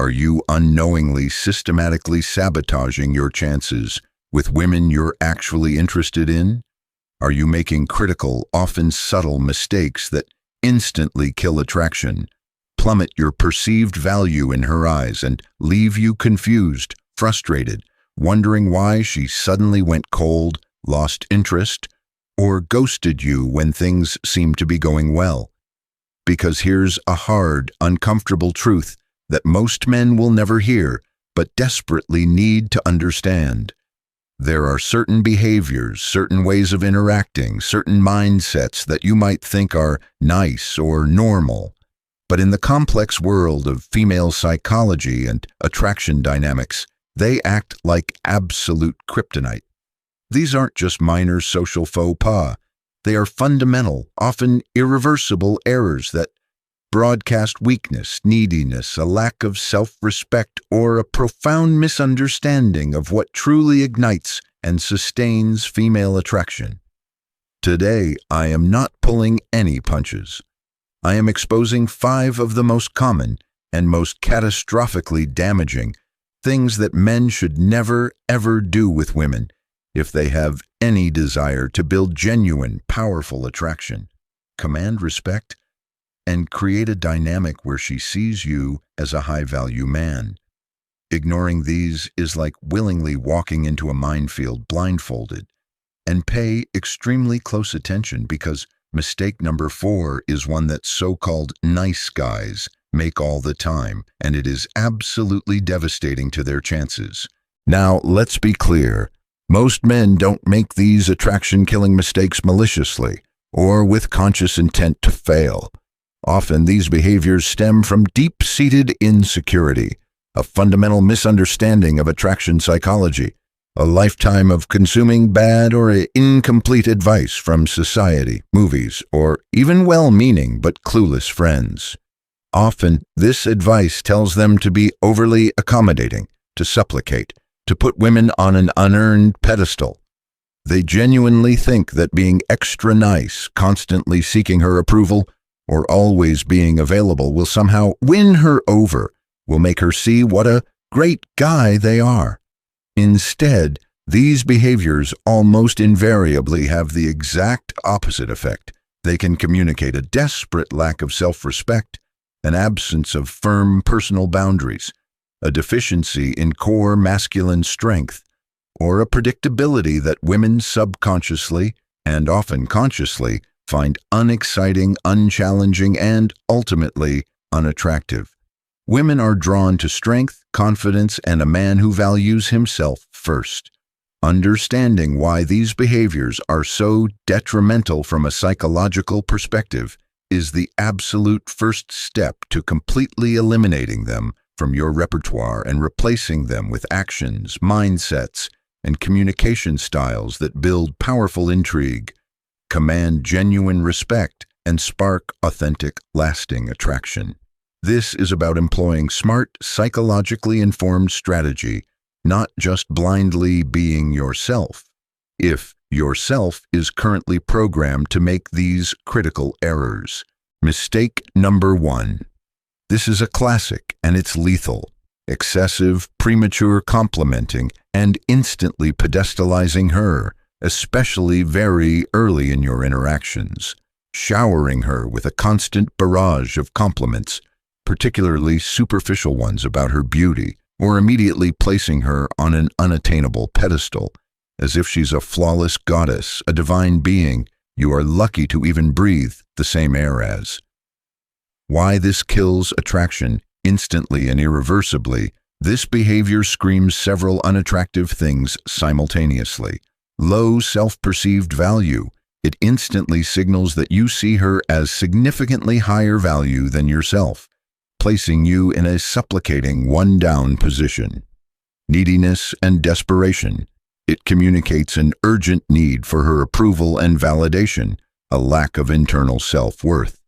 Are you unknowingly, systematically sabotaging your chances with women you're actually interested in? Are you making critical, often subtle mistakes that instantly kill attraction, plummet your perceived value in her eyes, and leave you confused, frustrated, wondering why she suddenly went cold, lost interest, or ghosted you when things seemed to be going well? Because here's a hard, uncomfortable truth that most men will never hear, but desperately need to understand. There are certain behaviors, certain ways of interacting, certain mindsets that you might think are nice or normal. But in the complex world of female psychology and attraction dynamics, they act like absolute kryptonite. These aren't just minor social faux pas. They are fundamental, often irreversible errors that broadcast weakness, neediness, a lack of self-respect, or a profound misunderstanding of what truly ignites and sustains female attraction. Today, I am not pulling any punches. I am exposing 5 of the most common and most catastrophically damaging things that men should never, ever do with women if they have any desire to build genuine, powerful attraction, command respect, and create a dynamic where she sees you as a high-value man. Ignoring these is like willingly walking into a minefield blindfolded. And pay extremely close attention, because mistake number 4 is one that so-called nice guys make all the time, and it is absolutely devastating to their chances. Now, let's be clear. Most men don't make these attraction-killing mistakes maliciously or with conscious intent to fail. Often these behaviors stem from deep-seated insecurity, a fundamental misunderstanding of attraction psychology, a lifetime of consuming bad or incomplete advice from society, movies, or even well-meaning but clueless friends. Often, this advice tells them to be overly accommodating, to supplicate, to put women on an unearned pedestal. They genuinely think that being extra nice, constantly seeking her approval, or always being available will somehow win her over, will make her see what a great guy they are. Instead, these behaviors almost invariably have the exact opposite effect. They can communicate a desperate lack of self-respect, an absence of firm personal boundaries, a deficiency in core masculine strength, or a predictability that women subconsciously, and often consciously, find unexciting, unchallenging, and ultimately unattractive. Women are drawn to strength, confidence, and a man who values himself first. Understanding why these behaviors are so detrimental from a psychological perspective is the absolute first step to completely eliminating them from your repertoire and replacing them with actions, mindsets, and communication styles that build powerful intrigue, command genuine respect, and spark authentic, lasting attraction. This is about employing smart, psychologically informed strategy, not just blindly being yourself. If yourself is currently programmed to make these critical errors. Mistake number 1. This is a classic, and it's lethal. Excessive, premature complimenting and instantly pedestalizing her, especially very early in your interactions. Showering her with a constant barrage of compliments, particularly superficial ones about her beauty, or immediately placing her on an unattainable pedestal, as if she's a flawless goddess, a divine being you are lucky to even breathe the same air as. Why this kills attraction instantly and irreversibly? This behavior screams several unattractive things simultaneously. Low self-perceived value. It instantly signals that you see her as significantly higher value than yourself, placing you in a supplicating one-down position. Neediness and desperation. It communicates an urgent need for her approval and validation, a lack of internal self-worth.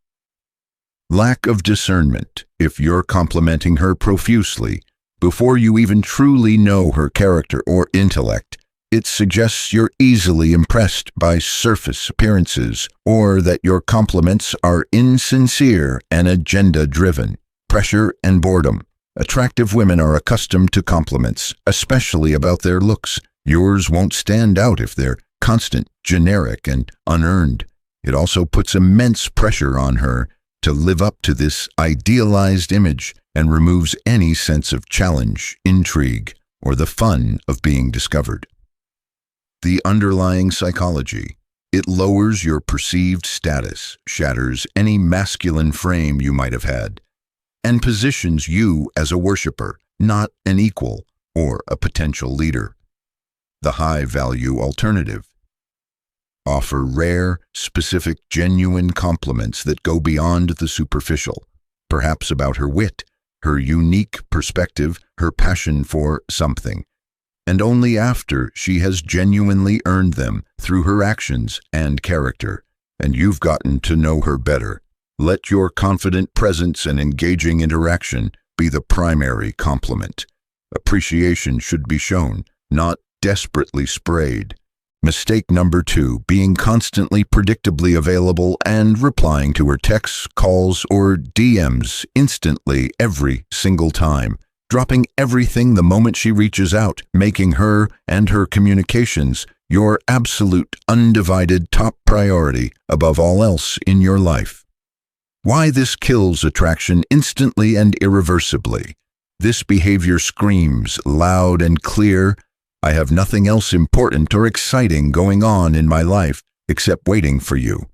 Lack of discernment. If you're complimenting her profusely, before you even truly know her character or intellect, it suggests you're easily impressed by surface appearances, or that your compliments are insincere and agenda-driven. Pressure and boredom. Attractive women are accustomed to compliments, especially about their looks. Yours won't stand out if they're constant, generic, and unearned. It also puts immense pressure on her to live up to this idealized image and removes any sense of challenge, intrigue, or the fun of being discovered. The underlying psychology. It lowers your perceived status, shatters any masculine frame you might have had, and positions you as a worshiper, not an equal or a potential leader. The high-value alternative. Offer rare, specific, genuine compliments that go beyond the superficial, perhaps about her wit, her unique perspective, her passion for something, and only after she has genuinely earned them through her actions and character, and you've gotten to know her better. Let your confident presence and engaging interaction be the primary compliment. Appreciation should be shown, not desperately sprayed. Mistake number 2, being constantly predictably available and replying to her texts, calls, or DMs instantly every single time, dropping everything the moment she reaches out, making her and her communications your absolute, undivided top priority above all else in your life. Why this kills attraction instantly and irreversibly. This behavior screams loud and clear, "I have nothing else important or exciting going on in my life except waiting for you."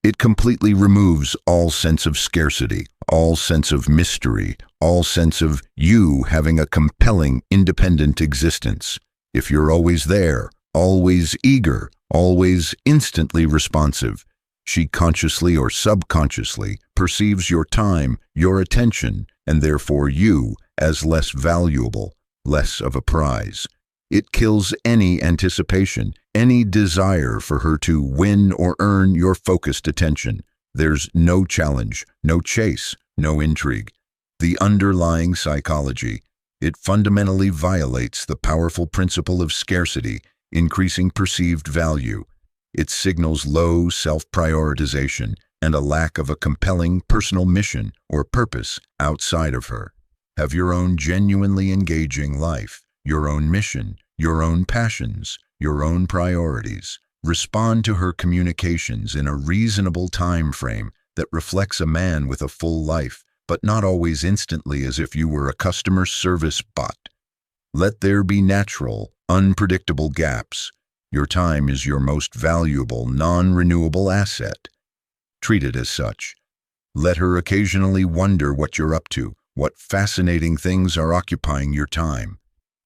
It completely removes all sense of scarcity, all sense of mystery, all sense of you having a compelling, independent existence. If you're always there, always eager, always instantly responsive, she consciously or subconsciously perceives your time, your attention, and therefore you as less valuable, less of a prize. It kills any anticipation, any desire for her to win or earn your focused attention. There's no challenge, no chase, no intrigue. The underlying psychology. It fundamentally violates the powerful principle of scarcity, increasing perceived value. It signals low self-prioritization and a lack of a compelling personal mission or purpose outside of her. Have your own genuinely engaging life, your own mission, your own passions, your own priorities. Respond to her communications in a reasonable time frame that reflects a man with a full life, but not always instantly as if you were a customer service bot. Let there be natural, unpredictable gaps. Your time is your most valuable, non-renewable asset. Treat it as such. Let her occasionally wonder what you're up to, what fascinating things are occupying your time.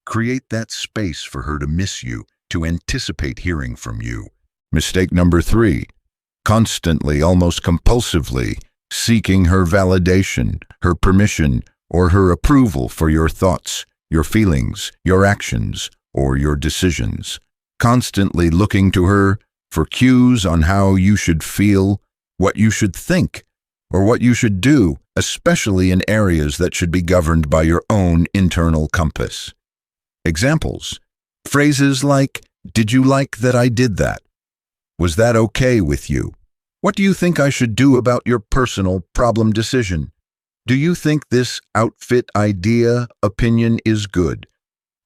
Create that space for her to miss you, to anticipate hearing from you. Mistake number 3, constantly, almost compulsively, seeking her validation, her permission, or her approval for your thoughts, your feelings, your actions, or your decisions. Constantly looking to her for cues on how you should feel, what you should think, or what you should do, especially in areas that should be governed by your own internal compass. Examples. Phrases like, "Did you like that I did that? Was that okay with you? What do you think I should do about your personal problem decision? Do you think this outfit idea, opinion is good?"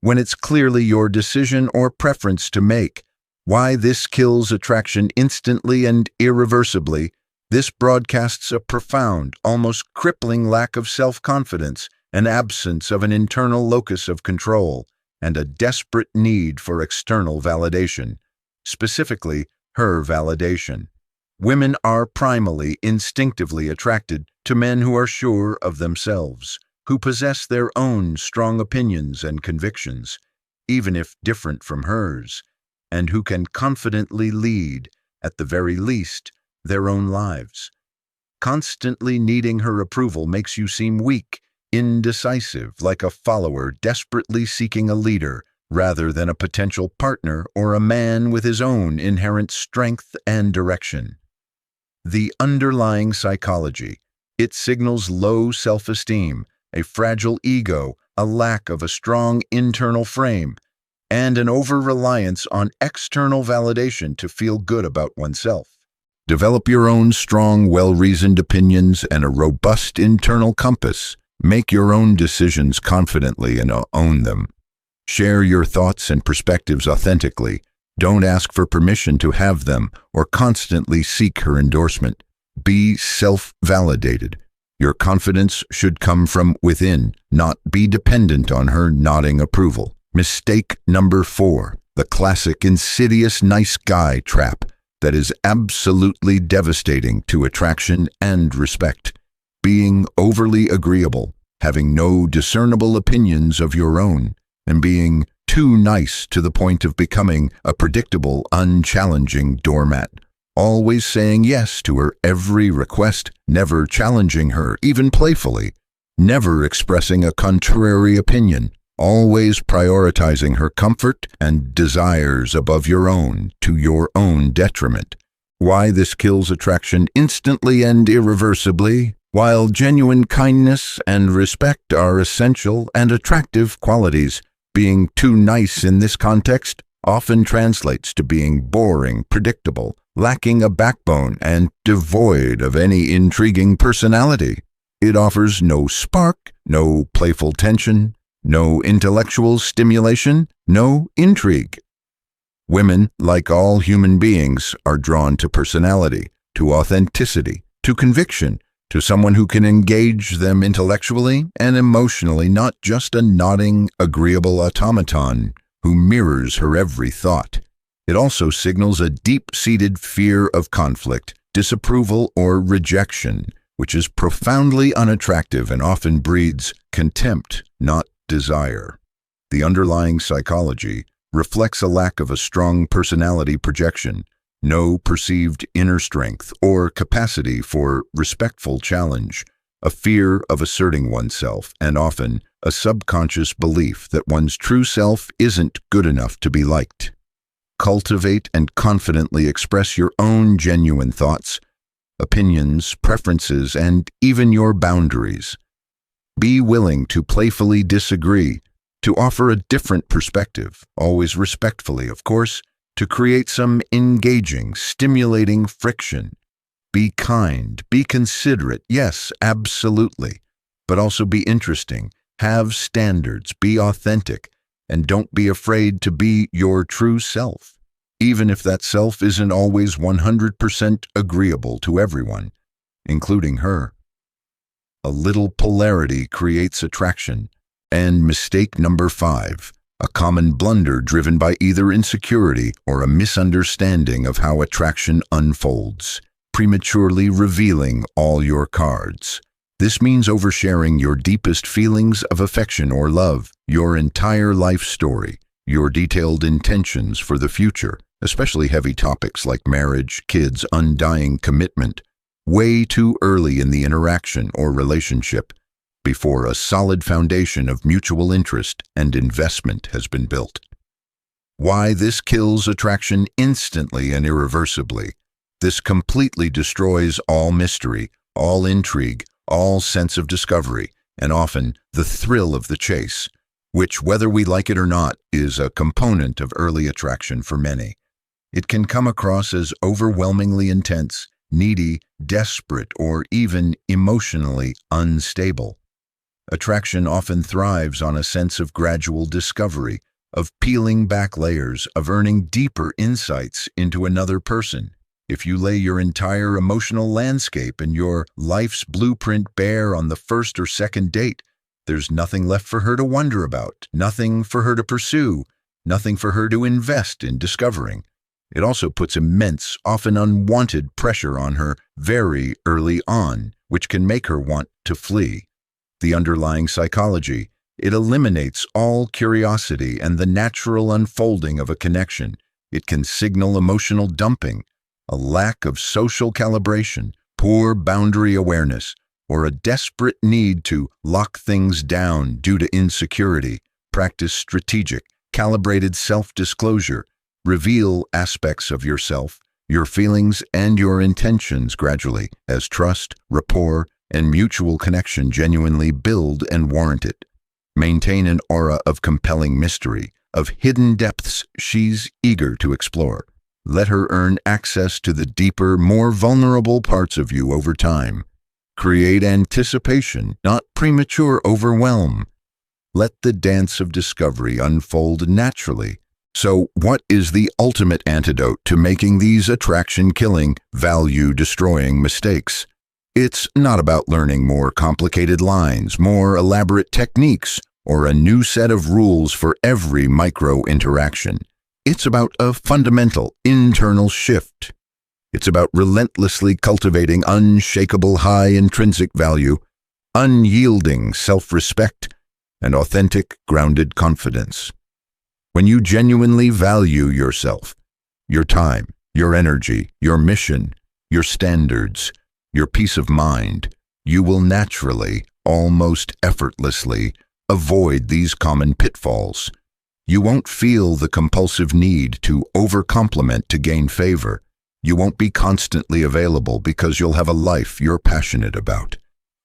When it's clearly your decision or preference to make. Why this kills attraction instantly and irreversibly. This broadcasts a profound, almost crippling lack of self-confidence, an absence of an internal locus of control, and a desperate need for external validation, specifically her validation. Women are primally, instinctively attracted to men who are sure of themselves, who possess their own strong opinions and convictions, even if different from hers, and who can confidently lead, at the very least, their own lives. Constantly needing her approval makes you seem weak, indecisive, like a follower desperately seeking a leader, rather than a potential partner or a man with his own inherent strength and direction. The underlying psychology. It signals low self-esteem, a fragile ego, a lack of a strong internal frame, and an over-reliance on external validation to feel good about oneself. Develop your own strong, well-reasoned opinions and a robust internal compass. Make your own decisions confidently and own them. Share your thoughts and perspectives authentically. Don't ask for permission to have them or constantly seek her endorsement. Be self-validated. Your confidence should come from within, not be dependent on her nodding approval. Mistake number 4, the classic insidious nice guy trap that is absolutely devastating to attraction and respect. Being overly agreeable, having no discernible opinions of your own, and being too nice to the point of becoming a predictable, unchallenging doormat. Always saying yes to her every request, never challenging her, even playfully, never expressing a contrary opinion, always prioritizing her comfort and desires above your own to your own detriment. Why this kills attraction instantly and irreversibly? While genuine kindness and respect are essential and attractive qualities, being too nice in this context often translates to being boring, predictable, lacking a backbone, and devoid of any intriguing personality. It offers no spark, no playful tension, no intellectual stimulation, no intrigue. Women, like all human beings, are drawn to personality, to authenticity, to conviction, to someone who can engage them intellectually and emotionally, not just a nodding, agreeable automaton who mirrors her every thought. It also signals a deep-seated fear of conflict, disapproval, or rejection, which is profoundly unattractive and often breeds contempt, not desire. The underlying psychology reflects a lack of a strong personality projection, no perceived inner strength or capacity for respectful challenge, a fear of asserting oneself, and often a subconscious belief that one's true self isn't good enough to be liked. Cultivate and confidently express your own genuine thoughts, opinions, preferences, and even your boundaries. Be willing to playfully disagree, to offer a different perspective, always respectfully, of course, to create some engaging, stimulating friction. Be kind, be considerate, yes, absolutely, but also be interesting, have standards, be authentic, and don't be afraid to be your true self, even if that self isn't always 100% agreeable to everyone, including her. A little polarity creates attraction. And mistake number 5, a common blunder driven by either insecurity or a misunderstanding of how attraction unfolds, prematurely revealing all your cards. This means oversharing your deepest feelings of affection or love, your entire life story, your detailed intentions for the future, especially heavy topics like marriage, kids, undying commitment, way too early in the interaction or relationship, before a solid foundation of mutual interest and investment has been built. Why this kills attraction instantly and irreversibly. This completely destroys all mystery, all intrigue, all sense of discovery, and often the thrill of the chase, which, whether we like it or not, is a component of early attraction for many. It can come across as overwhelmingly intense, needy, desperate, or even emotionally unstable. Attraction often thrives on a sense of gradual discovery, of peeling back layers, of earning deeper insights into another person. If you lay your entire emotional landscape and your life's blueprint bare on the first or second date, there's nothing left for her to wonder about, nothing for her to pursue, nothing for her to invest in discovering. It also puts immense, often unwanted pressure on her very early on, which can make her want to flee. The underlying psychology, it eliminates all curiosity and the natural unfolding of a connection. It can signal emotional dumping, a lack of social calibration, poor boundary awareness, or a desperate need to lock things down due to insecurity. Practice strategic, calibrated self-disclosure. Reveal aspects of yourself, your feelings, and your intentions gradually as trust, rapport, and mutual connection genuinely build and warrant it. Maintain an aura of compelling mystery, of hidden depths she's eager to explore. Let her earn access to the deeper, more vulnerable parts of you over time. Create anticipation, not premature overwhelm. Let the dance of discovery unfold naturally. So, what is the ultimate antidote to making these attraction-killing, value-destroying mistakes? It's not about learning more complicated lines, more elaborate techniques, or a new set of rules for every micro-interaction. It's about a fundamental internal shift. It's about relentlessly cultivating unshakable high intrinsic value, unyielding self-respect, and authentic, grounded confidence. When you genuinely value yourself, your time, your energy, your mission, your standards, your peace of mind, you will naturally, almost effortlessly, avoid these common pitfalls. You won't feel the compulsive need to overcomplement to gain favor. You won't be constantly available because you'll have a life you're passionate about.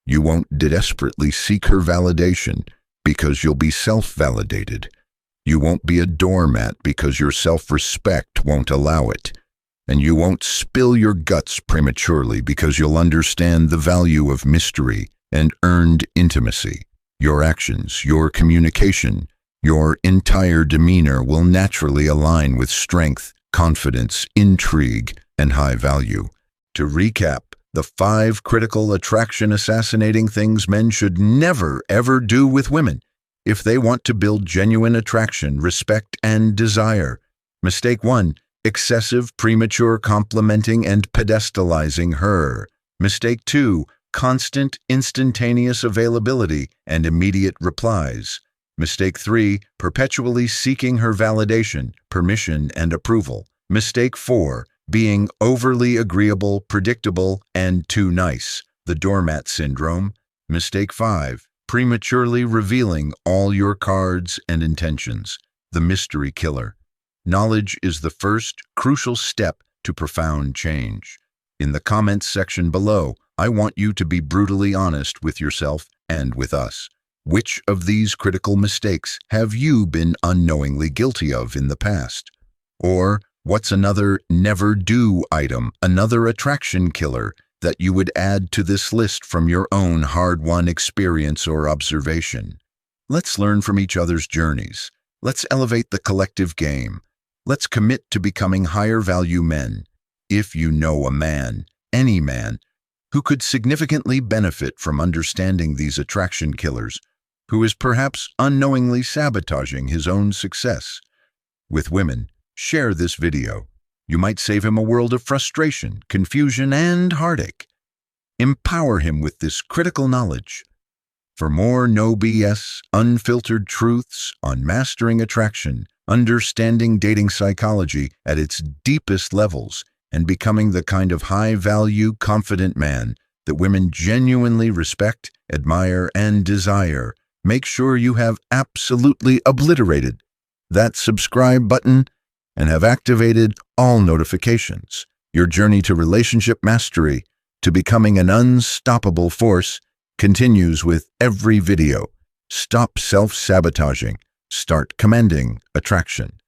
You won't desperately seek her validation because you'll be self-validated. You won't be a doormat because your self-respect won't allow it. And you won't spill your guts prematurely because you'll understand the value of mystery and earned intimacy. Your actions, your communication, your entire demeanor will naturally align with strength, confidence, intrigue, and high value. To recap, the 5 critical attraction-assassinating things men should never, ever do with women if they want to build genuine attraction, respect, and desire. Mistake 1. Excessive, premature complimenting and pedestalizing her. Mistake 2. Constant, instantaneous availability and immediate replies. Mistake 3. Perpetually seeking her validation, permission, and approval. Mistake 4. Being overly agreeable, predictable, and too nice. The doormat syndrome. Mistake 5. Prematurely revealing all your cards and intentions. The mystery killer. Knowledge is the first, crucial step to profound change. In the comments section below, I want you to be brutally honest with yourself and with us. Which of these critical mistakes have you been unknowingly guilty of in the past? Or what's another never-do item, another attraction killer, that you would add to this list from your own hard-won experience or observation? Let's learn from each other's journeys. Let's elevate the collective game. Let's commit to becoming higher-value men. If you know a man, any man, who could significantly benefit from understanding these attraction killers, who is perhaps unknowingly sabotaging his own success with women, share this video. You might save him a world of frustration, confusion, and heartache. Empower him with this critical knowledge. For more no BS, unfiltered truths on mastering attraction, understanding dating psychology at its deepest levels, and becoming the kind of high-value, confident man that women genuinely respect, admire, and desire, make sure you have absolutely obliterated that subscribe button and have activated all notifications. Your journey to relationship mastery, to becoming an unstoppable force, continues with every video. Stop self-sabotaging. Start commanding attraction.